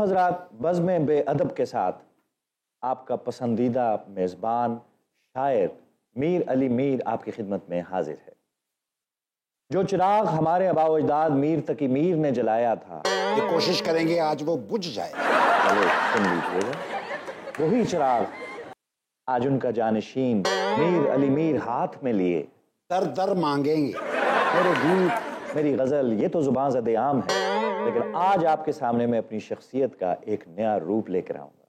हजरात, बज़्म बेअदब के साथ आपका पसंदीदा मेज़बान शायर मीर अली मीर आपकी खिदमत में हाजिर है। जो चिराग हमारे आबा व अजदाद मीर तकी मीर ने जलाया था, ये कोशिश करेंगे आज वो बुझ जाए। चलो सुन लीजिएगा, वही चिराग आज उनका जानशीन मीर अली मीर हाथ में लिए दर दर मांगेंगे। मेरे गीत, मेरी गज़ल ये तो ज़ुबान ज़द आम है, लेकिन आज आपके सामने मैं अपनी शख्सियत का एक नया रूप लेकर आऊँगा।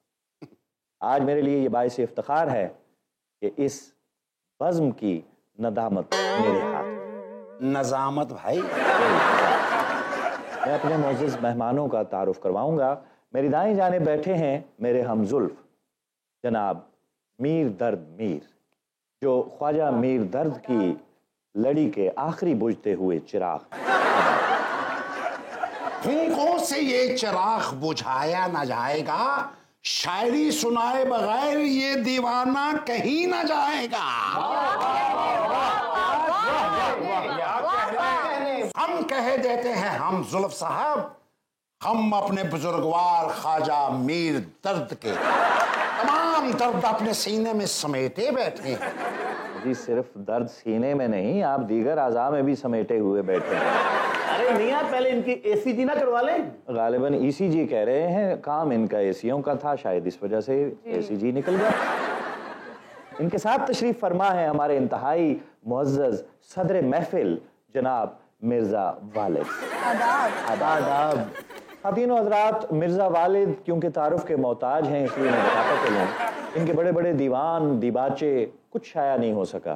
आज मेरे लिए ये बाइस इफ्तिखार है कि इस बज़्म की नदामत मेरे हाथ में। नजामत भाई, मैं अपने मुअज़्ज़ज़ मेहमानों का तारुफ करवाऊँगा। मेरी दाएं जाने बैठे हैं मेरे हमजुल्फ जनाब मीर दर्द मीर, जो ख्वाजा मीर दर्द की लड़ी के आखिरी बुझते हुए चिराग। फूंकों से ये चिराग बुझाया न जाएगा, शायरी सुनाए बगैर ये दीवाना कहीं न जाएगा। हम कह देते हैं हम जुल्फ साहब, हम अपने बुजुर्गवार ख्वाजा मीर दर्द के तमाम दर्द अपने सीने में समेटे बैठे हैं। जी सिर्फ दर्द सीने में नहीं, आप दीगर आज़ा में भी समेटे हुए बैठे हैं। अरे मियां, पहले इनकी एसीजी ना करवा लें। गालिबन ईसीजी कह रहे हैं, काम इनका एसीओं का था, शायद इस वजह से एसीजी निकल गया। इनके साथ तशरीफ फरमा है हमारे इंतहाई मुअज़्ज़ज़ सदर महफिल जनाब मिर्जा वालिद। आदाब। खातीनो हज़रात, मिर्जा वालिद क्योंकि तारुफ के मोहताज हैं, इसलिए मैं बताता चलूँ इनके बड़े बड़े दीवान दीबाचे कुछ शाया नहीं हो सका।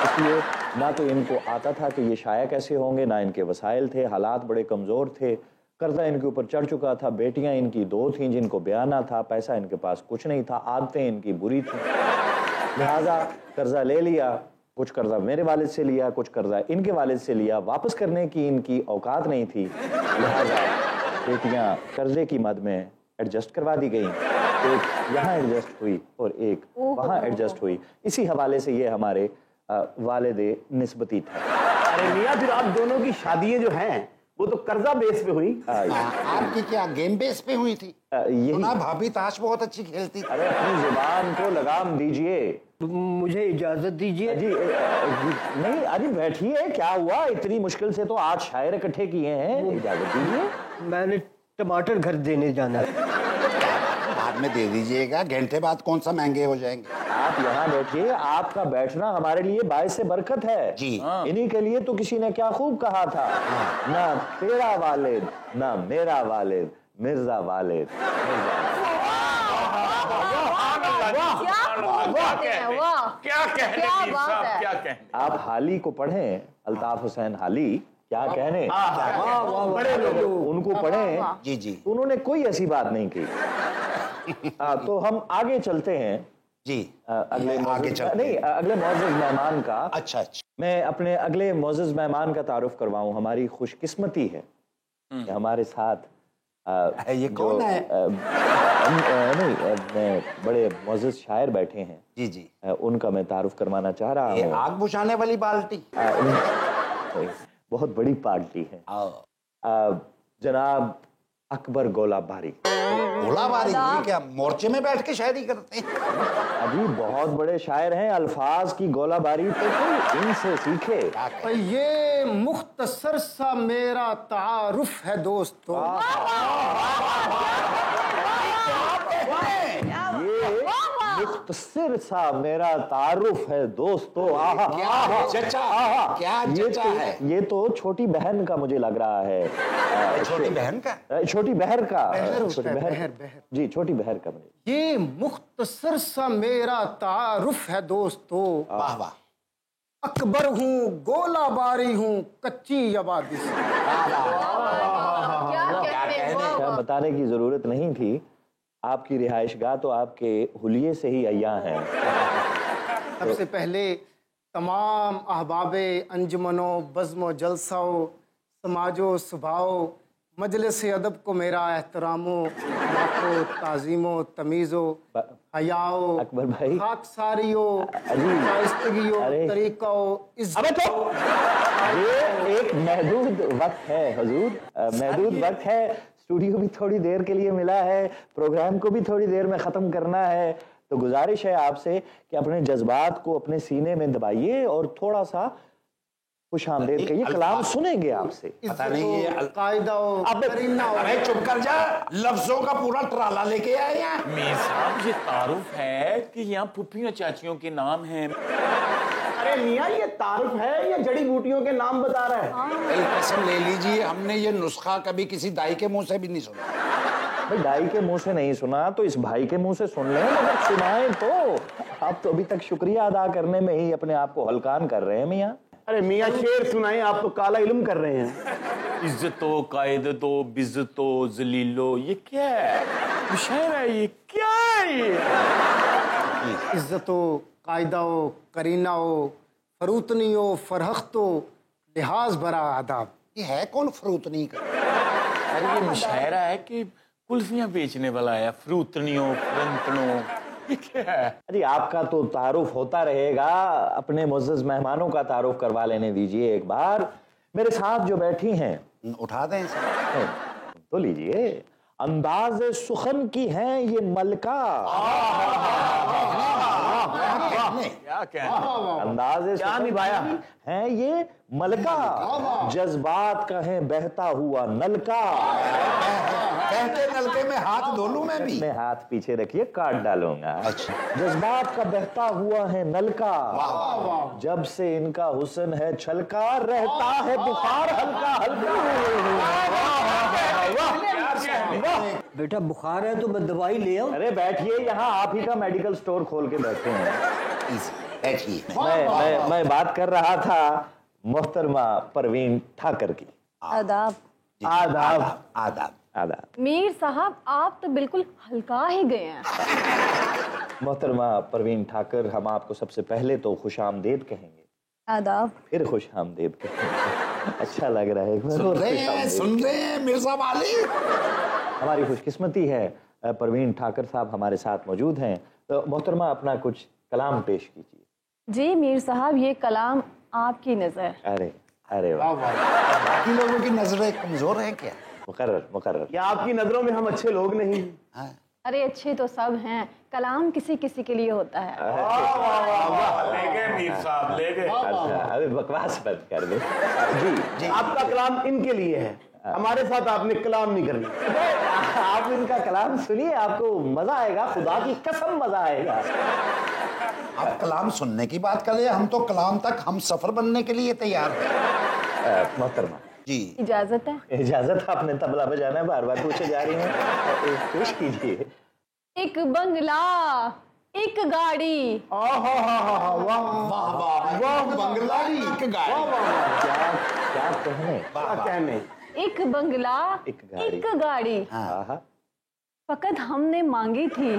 इसलिए ना तो इनको आता था कि ये शाया कैसे होंगे, ना इनके वसाइल थे, हालात बड़े कमज़ोर थे, कर्जा इनके ऊपर चढ़ चुका था, बेटियां इनकी 2 थीं जिनको बयाना था, पैसा इनके पास कुछ नहीं था, आदतें इनकी बुरी थीं, लिहाजा कर्जा ले लिया। कुछ कर्जा मेरे वालिद से लिया, कुछ कर्जा इनके वालिद से लिया, वापस करने की इनकी औकात नहीं थी, लिहाजा बेटियां कर्जे की मद में एडजस्ट करवा दी गई। एक यहाँ एडजस्ट हुई और एक वहाँ एडजस्ट हुई। इसी हवाले से ये हमारे वालिद निस्बती था। अरे मियां, फिर आप दोनों की शादियां जो हैं वो तो कर्जा बेस पे हुई। आपकी क्या गेम बेस पे हुई थी? यही। भाभी ताश बहुत अच्छी खेलती थी। अरे अपनी जुबान को लगाम दीजिए। मुझे इजाजत दीजिए। जी नहीं, अरे बैठिए, क्या हुआ? इतनी मुश्किल से तो 8 शायर इकट्ठे किए हैं, इजाजत दीजिए। मैंने टमाटर घर देने जाना है। बाद में दे दीजिएगा, घंटे बाद कौन सा महंगे हो जाएंगे। आप यहाँ बैठिए, आपका बैठना हमारे लिए बाइस से बरकत है जी। इन्हीं के लिए तो किसी ने क्या खूब कहा था, ना तेरा वालिद ना मेरा वालिद, मिर्जा वालिद। क्या कहने। आप हाली को पढ़ें, अल्ताफ हुसैन हाली, क्या कहने, बड़े लोग उनको पढ़ें। जी जी, उन्होंने कोई ऐसी बात नहीं की। तो हम आगे चलते हैं जी। अगले आगे चलते नहीं, अगले मुअज़्ज़ज़ मेहमान का। अच्छा अच्छा, मैं अपने अगले मुअज़्ज़ज़ मेहमान का तारुफ करवाऊं। हमारी खुशकिस्मती है कि हमारे साथ ये कौन है? नहीं, बड़े मुअज़्ज़ज़ शायर बैठे हैं जी जी, उनका मैं तारुफ करवाना चाह रहा हूँ। आग बुझाने वाली बाल्टी। बहुत बड़ी पार्टी है। जनाब अकबर गोलाबारी। गोलाबारी? क्या मोर्चे में बैठ के शायरी करते हैं? अभी बहुत बड़े शायर हैं, अल्फाज की गोलाबारी तो कोई इनसे सीखे। ये मुख्तसर सा मेरा तारुफ है दोस्तों। ये मुख्तसर सा मेरा तारुफ है दोस्तों। क्या जचा है? ये तो छोटी बहन का मुझे लग रहा है। छोटी बहन का? छोटी बहर का। छोटी बहर। जी, छोटी बहर का मुझे। ये मुख्तसर सा मेरा तारुफ है दोस्तों। वाह वाह। अकबर हूँ, गोलाबारी हूँ, कच्ची आबादी से। क्या बताने की जरूरत नहीं थी, आपकी रिहाइशगाह तो आपके हुलिये से ही अय्या हैं। सबसे पहले तमाम अहबाबे अंजुमनों, बज़्मो जलसाओ, समाजो सुभाओ, मजलिस अदब को मेरा एहतरामो, लाखो ताज़ीमो, तमीज़ो, हयाओ, अकबर भाई, खाकसारियो, शाइस्तगियो, तरीक़ो, इज़्ज़त। ये एक महदूद वक्त है हुजूर, महदूद वक्त है। स्टूडियो भी थोड़ी देर के लिए मिला है, प्रोग्राम को भी थोड़ी देर में खत्म करना है, तो गुजारिश है आपसे कि अपने जज्बात को अपने सीने में दबाइए और थोड़ा सा खुश आमदेद कहिए। कलाम सुनेंगे आपसे। पता नहीं ये कायदा हो, करीना हो। अरे चुप कर जा, लफ्जों का पूरा ट्राला लेके आए यहाँ। मीर साहब ये तारुफ है कि यहाँ पुप्पियों चाचियों के नाम हैं। अरे मियाँ ये तारुफ है या जड़ी बूटियों के नाम बता रहा है? भाई कसम ले लीजिए, हमने ये नुस्खा कभी किसी दाई के मुंह से भी नहीं सुना। भाई दाई के मुंह से नहीं सुना तो इस भाई के मुंह से सुन लें, मगर सुनाएं तो। आप तो अभी तक शुक्रिया अदा करने में ही अपने आप को हलकान कर रहे हैं मियाँ। अरे मियाँ शेर सुनाए, आप तो काला इल्म कर रहे हैं। इज्जतो कायदतो बिज्जतो जलीलो, ये क्या है? मुशायरा ये क्या है? ये इज्जत हो, कायदा हो, करीना हो, फरूतनी हो, फरहख्त हो, लिहाज भरा आदाब। ये है कौन फ्रूतनी का? अरे ये मुशायरा है कि कुल्फियां बेचने वाला है, फ्रूतनियों फ्रंतनों, ये क्या है? अरे आपका तो तारुफ होता रहेगा, अपने मुअज़्ज़ज़ मेहमानों का तारुफ करवा लेने दीजिए एक बार। मेरे साथ जो बैठी हैं, उठा दें इसे। तो लीजिए। अंदाज सुखन की हैं ये मलका, क्या कहना? अंदाज क्या निभाया है ये मलका, जज्बात का है बहता हुआ नलका। कहते नलके में हाथ धो लूं मैं भी? अपने हाथ पीछे रखिए, काट डालूंगा। अच्छा। जज्बात का बहता हुआ है नलका, जब से इनका हुस्न है छलका, रहता है बुखार हल्का हल्का। बेटा बुखार है तो मैं दवाई ले आऊं? अरे बैठिए, यहाँ आप ही का मेडिकल स्टोर खोल के बैठे हैं। बैठिए। मैं बात कर रहा था मोहतरमा परवीन ठाकर की। आदाब। आदाब। आदाब। आदाब। मीर साहब आप तो बिल्कुल हल्का ही गए हैं। मोहतरमा परवीन ठाकर, हम आपको सबसे पहले तो खुश आमदेद कहेंगे, आदाब। फिर खुश आमदेद कहेंगे। अच्छा लग रहा है एक बार और खुश आमदेद। सुन रहे हैं मिर्जा वाली? हमारी खुशकिस्मती है परवीन ठाकर साहब हमारे साथ मौजूद हैं। तो मोहतरमा अपना कुछ कलाम पेश कीजिए। जी मीर साहब, ये कलाम आपकी नजर। अरे अरे वाह, बाकी लोगों की नजरें कमजोर है क्या? मुकर्रर मुकर्रर। या आपकी नजरों में हम अच्छे लोग नहीं? हाँ। अरे अच्छे तो सब हैं, कलाम किसी किसी के लिए होता है। ले गए मीर साहब, ले गए। अच्छा अभी बकवास बंद कर दो। जी आपका कलाम इनके लिए है, हमारे साथ आपने कलाम नहीं करना। आप इनका कलाम सुनिए, आपको मजा आएगा, खुदा की कसम मजा आएगा। आप कलाम सुनने की बात कर रहे हैं, हम तो कलाम तक हम सफर बनने के लिए तैयार हैं। मोहतरमा जी इजाजत है? इजाजत, आपने तबला बजाना है, बार बार पूछे जा रही हैं। पेश कीजिए। एक बंगला, एक गाड़ी। वाह बंगला एक गाड़ी। क्या क्या कहने? क्या कहने? एक बंगला, एक गाड़ी। एक गाड़ी, आहा। फकत हमने मांगी थी।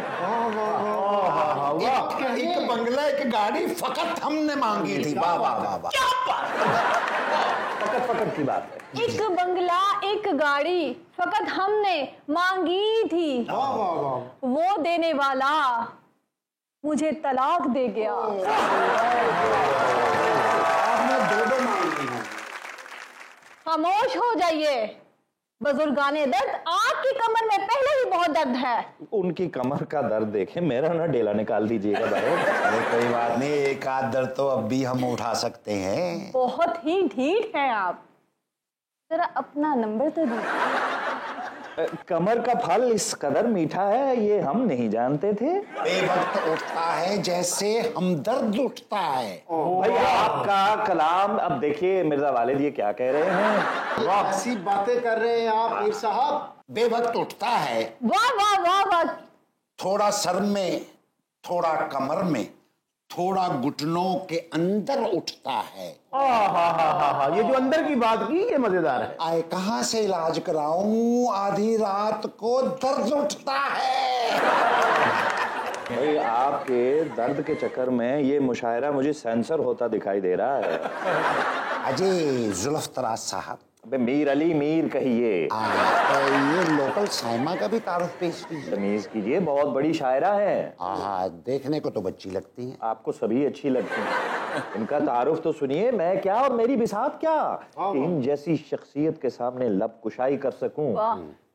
एक बंगला एक गाड़ी फकत हमने मांगी थी। वाह वाह वाह वाह। फकत फकत की बात है। एक बंगला, एक गाड़ी, फकत हमने मांगी थी। वो देने वाला मुझे तलाक दे गया। आपने दो मांगी हैं। खामोश हो जाइए, बुजुर्गाने दर्द, आपकी कमर में पहले ही बहुत दर्द है। उनकी कमर का दर्द देखे, मेरा ना डेला निकाल दीजिएगा बाहर। अरे कोई बात नहीं, एक आध दर्द तो अब भी हम उठा सकते हैं। बहुत ही ढीठ हैं आप, जरा अपना नंबर तो दीजिए। कमर का फल इस कदर मीठा है, ये हम नहीं जानते थे। बेवक्त उठता है जैसे हमदर्द उठता है। भाई आपका कलाम, अब देखिए मिर्जा वालिद ये क्या कह रहे हैं। वाह, ऐसी बातें कर रहे हैं आप मीर साहब। बेवक्त उठता है, वाह वाह वाह वाह। थोड़ा सर में, थोड़ा कमर में, थोड़ा घुटनों के अंदर उठता है। ये जो अंदर की बात की, ये मजेदार है। आए कहाँ से इलाज कराऊं, आधी रात को दर्द उठता है। भाई आपके दर्द के चक्कर में ये मुशायरा मुझे सेंसर होता दिखाई दे रहा है। अजय जुल्फतराज साहब, अबे मीर अली मीर कहिए। ये लोकल साइमा का भी तारुफ पेश कीजिए। तमीज कीजिए, बहुत बड़ी शायरा है। देखने को तो बच्ची लगती हैं। आपको सभी अच्छी लगती हैं। इनका तारुफ तो सुनिए, मैं क्या और मेरी बिसात क्या, इन जैसी शख्सियत के सामने लब कुशाई कर सकूं।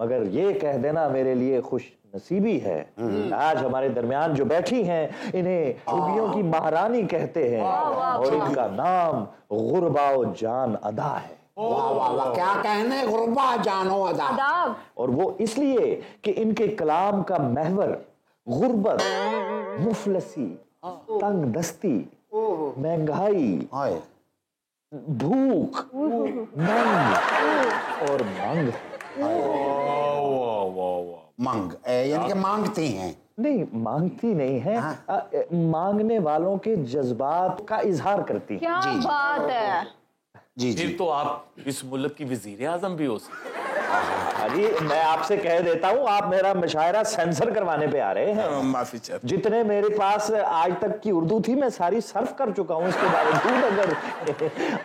मगर ये कह देना मेरे लिए खुश नसीबी है। आज हमारे दरमियान जो बैठी हैं इन्हें खूबियों की महारानी कहते हैं और इनका नाम गुरबाओ जान अदा है। वाह वाह वाह, क्या कहने, गुरबा जानो अदा। आदाब। और वो इसलिए कि इनके कलाम का महवर गुर्बत, मुफलसी, तंग दस्ती, महंगाई, हाय भूख, नंग और मंग। मंग यानी कि मांगती हैं। नहीं, मांगती नहीं है, मांगने वालों के जज्बात का इजहार करती है। क्या बात है। जी जी। फिर तो आप इस मुल्क की वजीर आजम भी हो सकते। अजी मैं आपसे कह देता हूँ, आप मेरा मुशायरा सेंसर करवाने पे आ रहे हैं। माफी चाहता जितने मेरे पास आज तक की उर्दू थी मैं सारी सर्फ कर चुका हूँ। इसके बावजूद अगर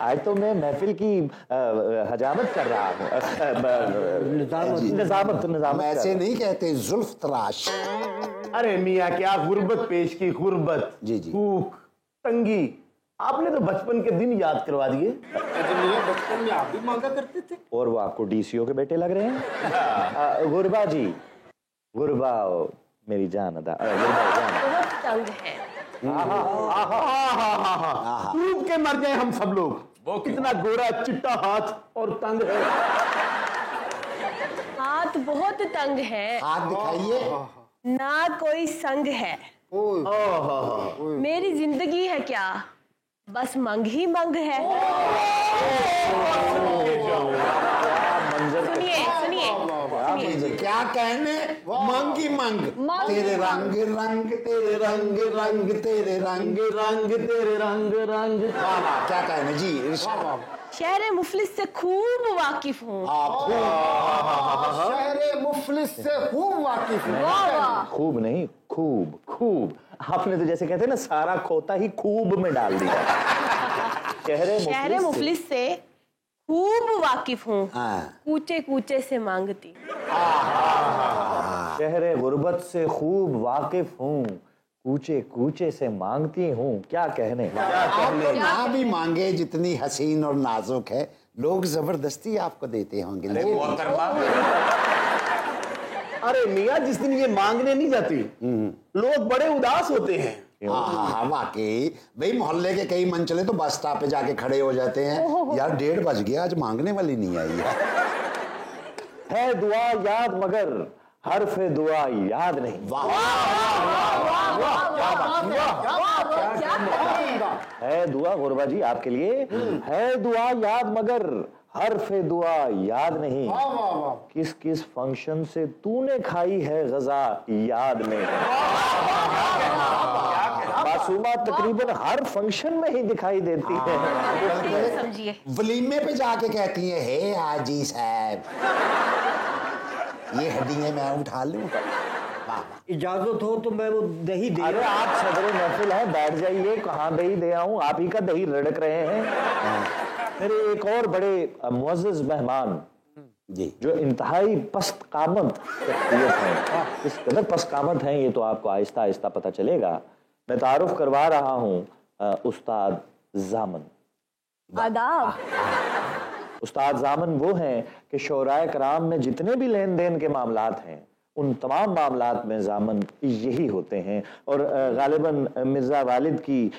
आज तो मैं महफिल की हजामत कर रहा हूँ, निजामत हम ऐसे नहीं कहते, जुल्फ तराश। अरे मियाँ क्या गुर्बत पेश की, गुर्बत, जी, जी। भूख, तंगी, आपने तो बचपन के दिन याद करवा दिए। बचपन में आप भी मांगा करते थे। और वो आपको डीसीओ के बेटे लग रहे हैं। गुरबा जी, गुरबाओ मेरी जान अदा, गुरबाओ जान। बहुत तंग है। डूब के मर गए हम सब लोग। इतना गोरा चिट्टा हाथ और तंग है। हाथ बहुत तंग है, हाथ दिखाइए। ना कोई संग है। मेरी जिंदगी है क्या, बस मंग ही मंग है। सुनिए सुनिए जी जी, क्या कहने, मंग ही मंग। मंग। तेरे रंग रंग, तेरे रंग रंग, तेरे रंग रंग तेरे रंग रंग। वाह वाह, क्या कहने जी, इरशाद। शहर मुफलिस से खूब वाकिफ हूँ। शहरे मुफलिस से खूब वाकिफ हूँ। वाह वाह। खूब नहीं, खूब खूब। आपने तो जैसे कहते हैं ना, सारा खोता ही खूब में डाल दिया। शहर मुफलिस से खूब वाकिफ हूँ, हाँ। कूचे कूचे से मांगती। शहरे गुर्बत से खूब वाकिफ हूँ, कूचे कूचे से मांगती हूँ। क्या कहने। आप तो ना भी मांगे, जितनी हसीन और नाजुक है, लोग जबरदस्ती आपको देते होंगे। अरे मियाँ, जिस दिन ये मांगने नहीं जाती लोग बड़े उदास होते हैं। हाँ वाकई भाई, मोहल्ले के कई मंचले तो बस स्टॉप पे जाके खड़े हो जाते हैं, यार 1:30 बज गया, आज मांगने वाली नहीं आई है दुआ याद मगर हर्फ दुआ याद नहीं। है दुआ गुरबा जी आपके लिए, है दुआ याद मगर हर्फ दुआ याद नहीं। किस किस फंक्शन से तूने खाई है गजा याद नहीं। मासूमा तकरीबन हर फंक्शन में ही दिखाई देती है। समझिए। वलीमे पे जाके कहती है, हे हाजी साहब, ये हड्डियां मैं उठा लूं। इजाजत हो तो मैं वो दही दे। अरे आप सदर महफिल है, बैठ जाइए। कहाँ दही दे आऊं, आप ही का दही रड़क रहे हैं। मेरे एक और बड़े मुअज़्ज़ज़ मेहमान जी, जो इंतहाई पस्त कामत शख्सियत हैं, किस कदर पस्त कामत हैं ये तो आपको आहिस्ता आहिस्ता पता चलेगा। मैं तारुफ करवा रहा हूँ उस्ताद जामन। आदाब। उस्ताद जामन वो हैं कि शोराए कराम में जितने भी लेन देन के मामलात हैं, उन तमाम मामलात में जामन यही होते हैं। और गालिबन मिर्ज़ा वालिद की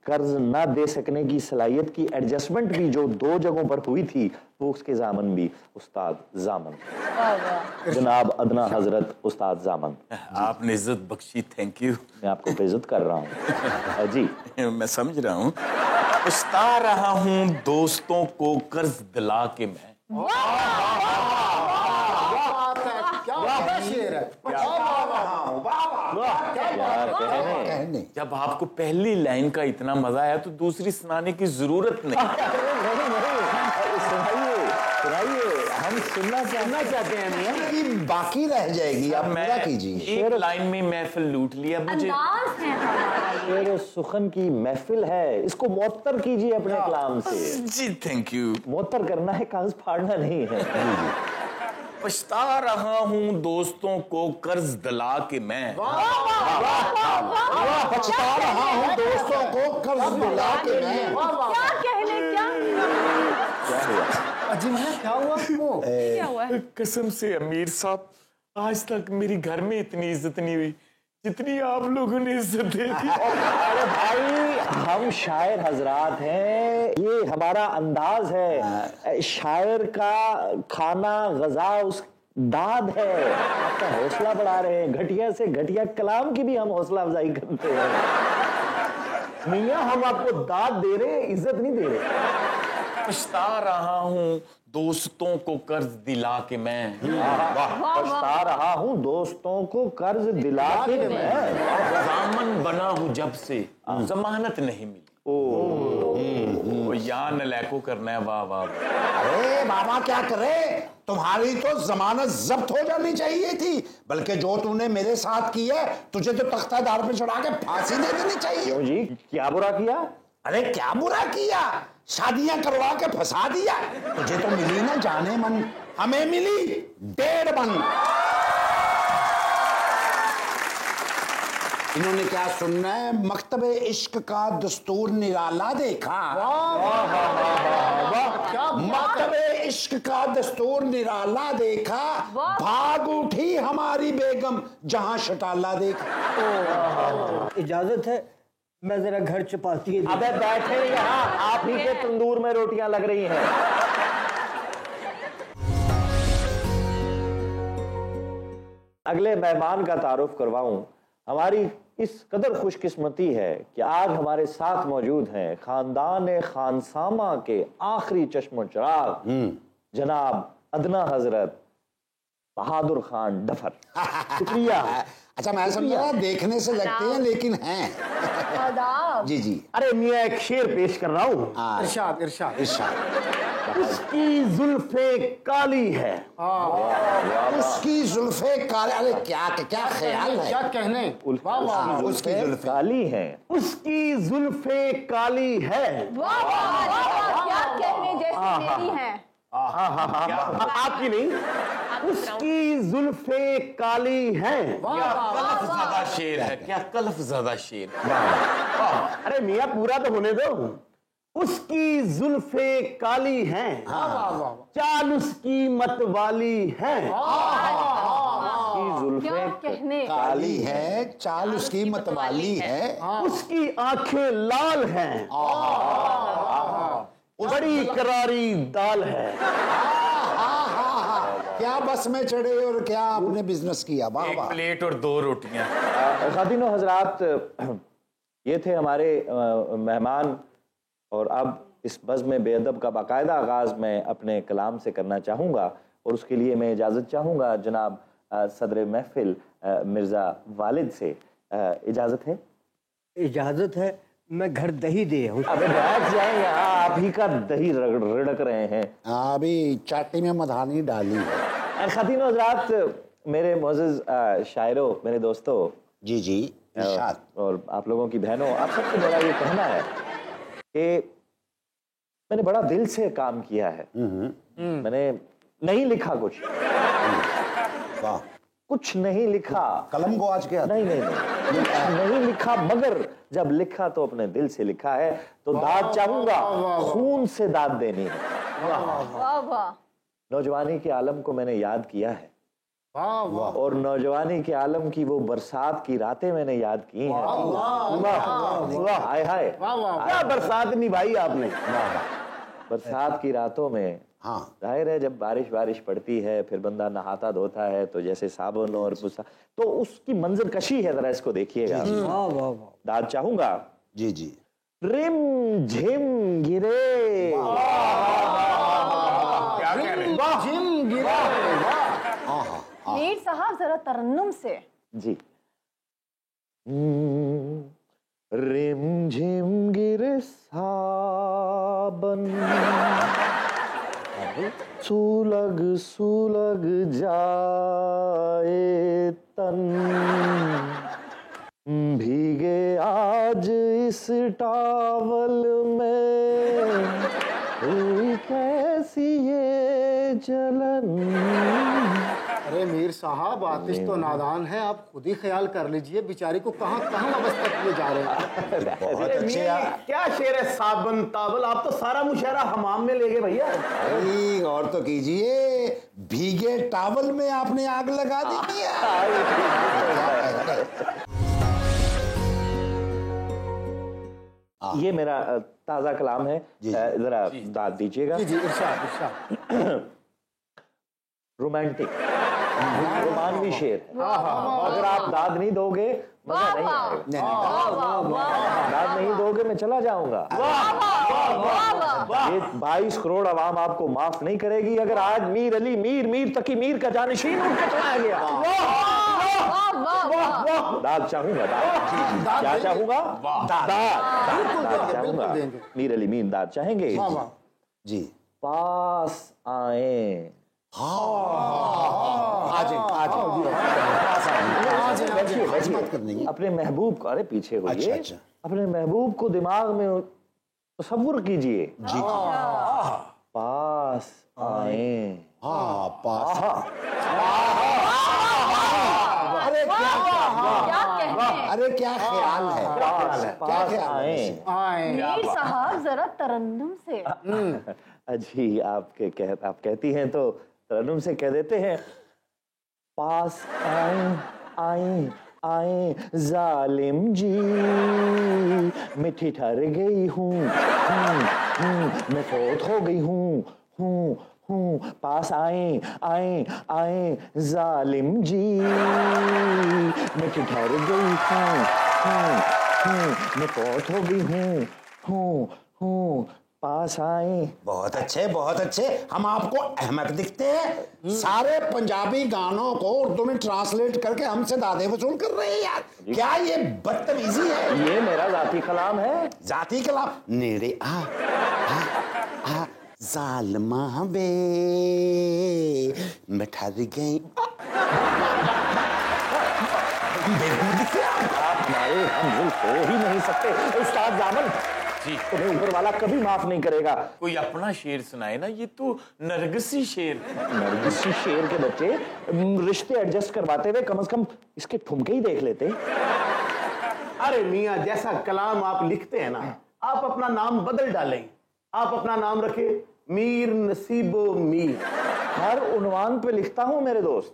कर्ज ना दे सकने की सलाहियत की एडजस्टमेंट भी जो 2 जगहों पर हुई थी, वो उसके जामन भी उस्ताद जामन। जनाब अदना हजरत उस्ताद जामन, आपने इज्जत बख्शी, थैंक यू। मैं आपको बेइज्जत कर रहा हूँ जी। मैं समझ रहा हूँ। पछता रहा हूँ दोस्तों को कर्ज दिला के मैं। कहने जब आपको पहली लाइन का इतना मजा आया तो दूसरी सुनाने की जरूरत नहीं। हम सुनना चाहते हैं मियां। कि बाकी रह जाएगी, आप पूरा मैं कीजिए। एक लाइन में महफिल लूट लिया मुझे। अंदाज है हमारा ये। शेर सुखन की महफिल है, इसको मुअत्तर कीजिए अपने कलाम से। जी थैंक यू। मुअत्तर करना है, कागज फाड़ना नहीं है। पछता रहा हूँ दोस्तों को कर्ज दिला के मैं। पछता रहा हूँ दोस्तों को कर्ज दिला के मैं। क्या कहने क्या अजी मैं क्या हुआ आपको? क्या हुआ है? कसम से अमीर साहब, आज तक मेरी घर में इतनी इज्जत नहीं हुई जितनी आप लोगों ने इज्जत दे दी। अरे भाई, हम शायर हजरात हैं, ये हमारा अंदाज है। शायर का खाना गजा उस दाद है। आपका हौसला बढ़ा रहे हैं, घटिया से घटिया कलाम की भी हम हौसला अफजाई करते हैं। मियाँ हम आपको दाद दे रहे हैं, इज्जत नहीं दे रहे। पछता रहा हूँ दोस्तों को कर्ज दिला के मैं। पछता रहा हूँ दोस्तों को कर्ज दिला के मैं। जामन बना हूँ जब से जमानत नहीं मिली। ओ यार नलैको करना है। वाह वाह। अरे बाबा क्या करे, तुम्हारी तो जमानत जब्त हो जानी चाहिए थी, बल्कि जो तूने मेरे साथ की है तुझे तो तख्तादार पे चढ़ा के फांसी दे देनी चाहिए। क्यों जी, क्या बुरा किया? अरे क्या बुरा किया, शादियां करवा के फंसा दिया। तुझे तो मिली ना जाने मन, हमें मिली 1.5 मन। इन्होंने क्या सुनना है, मकतबे इश्क का दस्तूर निराला देखा। मकतबे इश्क का दस्तूर निराला देखा, भाग उठी हमारी बेगम जहां शटाला देखा। इजाजत है, मैं जरा घर चपाती। अबे बैठे यहाँ, आप ही के तंदूर में रोटियां लग रही हैं। अगले मेहमान का तारुफ करवाऊं। हमारी इस कदर खुशकिस्मती है कि आज हमारे साथ मौजूद हैं खानदान खानसामा के आखिरी चश्मो चिराग जनाब अदना हजरत बहादुर खान डफर। शुक्रिया। अच्छा, मैं समझा देखने से लगते हैं लेकिन हैं। आदाब। जी जी। अरे मियाँ एक शेर पेश कर रहा हूँ। इरशाद इरशाद। उसकी जुल्फे काली है। उसकी जुल्फे काली। अरे क्या क्या ख्याल है, क्या कहने। उसकी जुल्फे काली हैं। उसकी जुल्फे काली है। वाह वाह वाह, क्या कहने जैसी मेरी है। आपकी नहीं, उसकी जुल्फे काली है। क्या कलफ ज़्यादा शेर है, क्या कलफ ज़्यादा शेर। अरे मियाँ पूरा तो होने दो। उसकी जुल्फे काली हैं, चाल उसकी मत वाली है। क्या कहने। काली है, चाल उसकी मतवाली है, उसकी आंखें लाल हैं, बड़ी करारी दाल है। क्या बस में चढ़े और क्या आपने बिजनेस किया। वाह एक वाह। प्लेट और 2 रोटियां। खातिनो हजरात, ये थे हमारे मेहमान। और अब इस बज़्म बेअदब का बाकायदा आगाज़ मैं अपने कलाम से करना चाहूँगा, और उसके लिए मैं इजाज़त चाहूँगा जनाब सदर महफिल मिर्ज़ा वालिद से। इजाज़त है? इजाजत है, मैं घर दही दे हूँ। अबे बैठ जाए यहाँ, आप ही का दही रिड़क रहे हैं। अभी चाटी में मधानी डाली है। खातिनो हजरात, मेरे मोअज़्ज़ज़ शायरों, मेरे दोस्तों, जी जी इरशाद। और आप लोगों की बहनों, आप सबसे मेरा ये कहना है कि मैंने बड़ा दिल से काम किया है। मैंने नहीं लिखा कुछ, वाह। कुछ नहीं लिखा, कलम को आज क्या नहीं नहीं नहीं लिखा, मगर जब लिखा तो अपने दिल से लिखा है। तो दाद चाहूंगा, खून से दाद देनी है। वाह वाह। नौजवानी के आलम को मैंने याद किया है, और नौजवानी के आलम की वो बरसात की रातें मैंने याद की हैं। वाह, हाय हाय, क्या बरसात निभाई आपने। बरसात की रातों में हाँ। जाहिर है जब बारिश पड़ती है, फिर बंदा नहाता धोता है तो जैसे साबुन और पुसा, तो उसकी मंजर कशी है, जरा इसको देखिएगा। दाद चाहूंगा। जी जी। रिम झिम गिरे, क्या कह रहे हैं? जिम गिरा। मीर साहब जरा तरन्नुम से। जी। रिम झिम गिरे साबन, सुलग सुलग जाए तन, भीगे आज इस टावल में, हुई कैसी ये जलन। अरे मीर साहब, आतिश तो नादान है, आप खुद ही ख्याल कर लीजिए बेचारी को कहाँ कहाँ अवस्था किए जा रहे हैं। बहुत अच्छे यार। क्या शेर है, साबन तावल, आप तो सारा मुशायरा हमाम में ले गए भैया। अरे और तो कीजिए, भीगे टावल में आपने आग लगा दी ये मेरा ताजा कलाम है, जरा दाद दीजिएगा। जी जी, इरशाद इरशाद। रोमांटिक रोमानवी शेर है। अगर आप दाद नहीं दोगे मजा नहीं आएगा। दाद नहीं दोगे मैं चला जाऊंगा। ये 22 करोड़ आवाम आपको माफ नहीं करेगी अगर आज मीर अली मीर तकी मीर का जानशीन उठ के चलाया गया। दाद चाहूंगा, दाद क्या चाहूंगा, दाद चाहूंगा। मीर अली मीर दाद चाहेंगे जी। पास आए, अपने महबूब को, अरे पीछे होइए, अच्छा। अपने महबूब को दिमाग में तसव्वुर कीजिए। जी पास आए, पास। अरे क्या ख्याल है, पास आए। मीर साहब जरा तरन्नुम से। अजी आप कहती हैं तो तरन्नुम से कह देते हैं। पास आए आए आए जालिम जी, मैं ठिठर गई हूँ, मैं फौत हो गई हूँ। पास आए आए आए जालिम जी, मैं ठिठर गई हूँ, मैं फौत हो गई हूँ। पास आए। बहुत अच्छे, बहुत अच्छे। हम आपको अहमक दिखते हैं। सारे पंजाबी गानों को उर्दू में ट्रांसलेट करके हमसे दादे वसूल कर रहे हैं यार। क्या ये बदतमीजी है? ये मेरा जाती कलाम है। जाती कलाम? नेड़े आ जालिमा बे, मैं ठहर गई। आप हमारे हम हो ही नहीं सकते उस्ताद जामन जी। तुम्हें ऊपर वाला कभी माफ नहीं करेगा। कोई अपना शेर सुनाए ना, ये तो नरगिसी शेर। नरगिसी शेर के बच्चे रिश्ते एडजस्ट करवाते हुए कम से कम इसके ठुमके ही देख लेते। अरे मियाँ, जैसा कलाम आप लिखते हैं ना, आप अपना नाम बदल डालें। आप अपना नाम रखे मीर नसीबो मीर। हर उन्वान पे लिखता हूं मेरे दोस्त।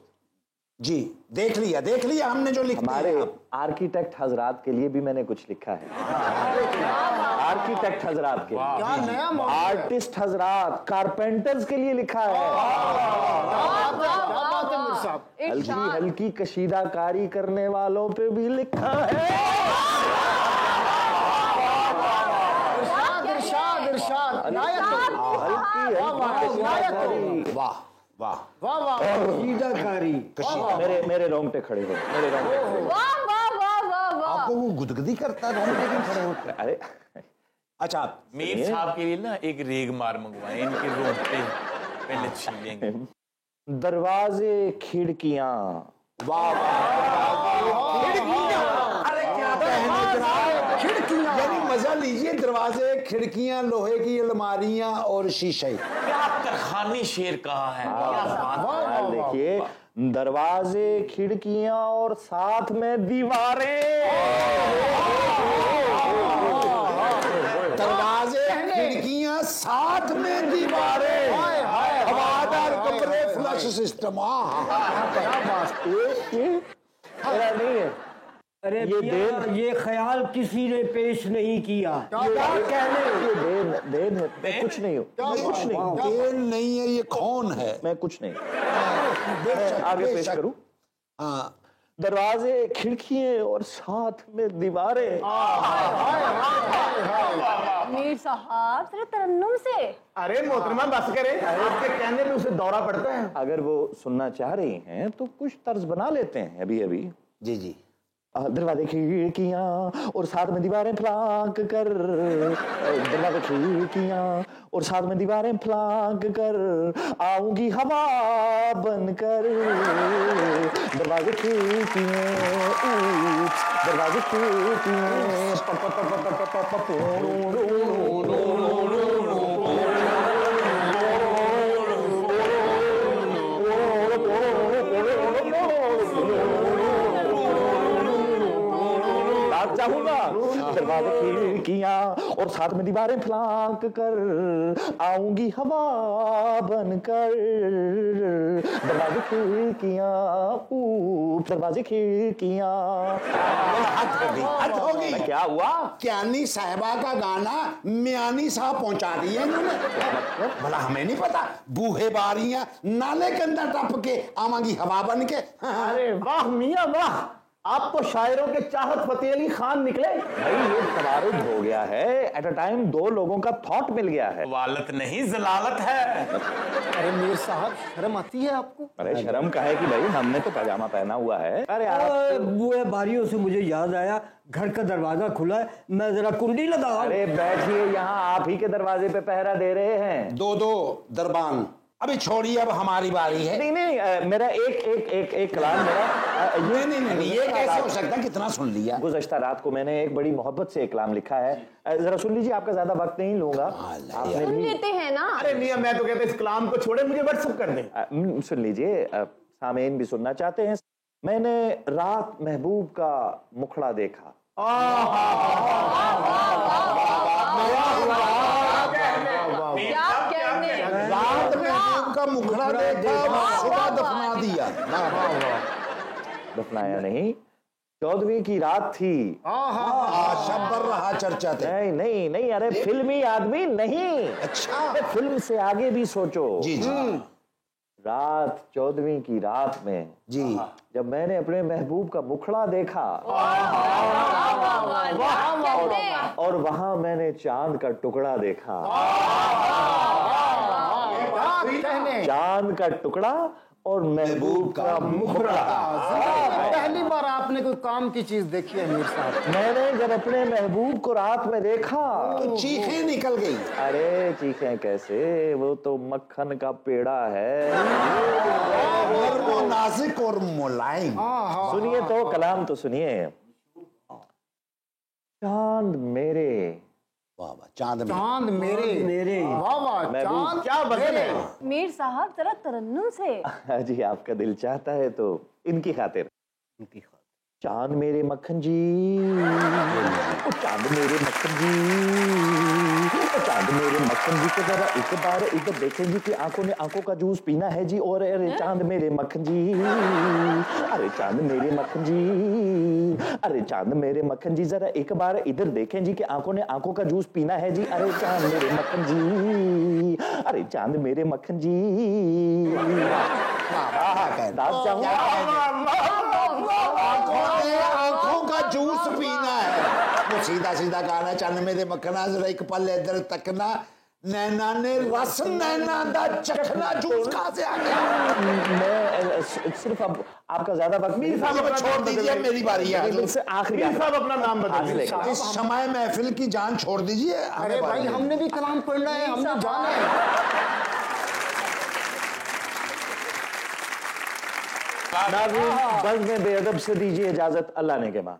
जी देख लिया हमने जो लिखा। हमारे आर्किटेक्ट हजरात के लिए भी मैंने कुछ लिखा है। आर्किटेक्ट हजरात के, क्या नया मौका है। आर्टिस्ट हजरात, कारपेंटर्स के लिए लिखा है। हल्की हल्की कशीदाकारी करने वालों पे भी लिखा है। इरशाद इरशाद, हल्की हल्की वाह वाह वाह वाह, कशीदाकारी। मेरे रोंगटे खड़े हो, मेरे रोंगटे खड़े हो। वाह वाह वाह वाह वाह। आपको वो गुदगुदी करता है, लेकिन खड़े होते। अरे अच्छा, मीर साहब के लिए ना एक रेग मार मंगवाए, इनके रोंगटे पहले छीलेंगे। दरवाजे खिड़कियां, खिड़कियां, यानी मजा लीजिए। दरवाजे, खिड़कियां, लोहे की अलमारियां और शीशे। क्या तरखानी शेर कहा है। यार देखिए, दरवाजे खिड़कियां और साथ में दीवारें। दरवाजे, खिड़कियां, साथ में दीवारें, हवादार कमरे, फ्लश सिस्टम। मेरा नहीं है। अरे ये ये ख्याल किसी ने पेश नहीं किया। ये देन है। मैं कुछ नहीं हूँ, मैं कुछ नहीं हूँ, देन नहीं है, ये कौन है? मैं कुछ नहीं। आगे पेश करूं। हाँ, दरवाजे खिड़कियां और साथ में दीवारें। मीर साहब जरा तरन्नुम से। अरे मोहतरमा बस करें, आपके कहने पे उसे दौरा पड़ता है। अगर वो सुनना चाह रही हैं तो कुछ तर्ज बना लेते हैं अभी अभी। जी जी। दरवाजे खिड़कियां और साथ में दीवारें फलांक कर, दरवाजे खिड़कियां और साथ में दीवारें फलांक कर, आऊंगी हवा बनकर। दरवाजे खिड़कियां, दरवाजे खिड़कियां। खिड़कियां और साथ में दीवारें फलांक कर आऊंगी हवा बनकर। दरवाजे खिड़कियां, दरवाजे खिड़कियां। हद होगी। क्या हुआ? क्यानी साहिबा का गाना म्यानी साहब पहुंचा दिए इन्होंने। भला हमें नहीं पता, बूहे बारियां नाले के अंदर टप के आवांगी हवा बन के। अरे वाह मियाँ वाह, आप तो शायरों के चाहत फतेह अली खान निकले। भाई ये तवारुद हो गया है, एट अ टाइम दो लोगों का थॉट मिल गया है। वालत नहीं जलालत है। अरे मीर साहब शर्म आती है आपको? अरे शर्म का है कि भाई हमने तो पजामा पहना हुआ है। अरे बुए बारियों से मुझे याद आया, घर का दरवाजा खुला है, मैं जरा कुंडी लगाऊं। अरे बैठिए, यहाँ आप ही के दरवाजे पे पहरा दे रहे हैं। दो दरबान। अभी छोड़िए, अब हमारी बारी है। नहीं, मेरा एक कलाम मेरा नहीं, ये कैसे हो सकता है? कितना सुन लिया। गुज़श्ता रात को मैंने एक बड़ी मोहब्बत से एक कलाम लिखा है, जरा सुन लीजिए, आपका ज्यादा वक्त नहीं लूंगा। आपने सुन भी लेते हैं ना। अरे मियाँ मैं तो कहता इस कलाम को छोड़े, मुझे व्हाट्सएप कर दें। सुन लीजिए, सामीन भी सुनना चाहते हैं। मैंने रात महबूब का मुखड़ा देखा। क्या कहने। रात में का मुखड़ा देखा, सुबह दफना दिया। दफनाया नहीं, 14वीं की रात थी। शब्बर रहा चर्चा थे। नहीं, अरे फिल्मी आदमी नहीं। अच्छा, फिल्म से आगे भी सोचो। जी रात 14वीं की रात में जी, जब मैंने अपने महबूब का मुखड़ा देखा और वहां मैंने चांद का टुकड़ा देखा। चांद का टुकड़ा और महबूब का मुखड़ा। पहली बार आपने कोई काम की चीज देखी है मीर साहब। मैंने जब अपने महबूब को रात में देखा तो चीखें निकल गई। अरे चीखें कैसे, वो तो मक्खन का पेड़ा है। और वो नाजुक और मुलायम। सुनिए तो, कलाम तो सुनिए। चांद मेरे, वाह वाह, चांद मेरे वाह वाह, चांद क्या बदल है। मीर साहब जरा तरन्नुम से। जी आपका दिल चाहता है तो इनकी खातिर। चांद मेरे मक्खन जी, ओ चांद मेरे मक्खन जी, ओ चांद मेरे मक्खन जी को जरा एक बार इधर देखें जी कि आंखों ने आंखों का जूस पीना है जी। और अरे चांद मेरे मक्खन जी, अरे चांद मेरे मक्खन जी, अरे चांद मेरे मक्खन जी जरा एक बार इधर देखें जी कि आंखों ने आंखों का जूस पीना है जी। अरे चांद मेरे मक्खन जी, अरे चांद मेरे मक्खन जी। दास आंखों का जूस पीना है। वो सीधा सीधा गाना, चांद मेरे मक्खना जरा एक पल इधर तकना, नैना ने रस नैना दा चखना। जूस कहां से आ गया? मैं सिर्फ अब आपका ज्यादा वक्त मीर साहब छोड़ दीजिए, मेरी बारी है। आखिरी मीर साहब अपना नाम बताइए। इस समय महफिल की जान छोड़ दीजिए। अरे भाई हमने भी कलाम पढ़ना है, हमने जाना है। नाज़रीन, बज़्म बेअदब से दीजिए इजाजत, अल्लाह ने के मान।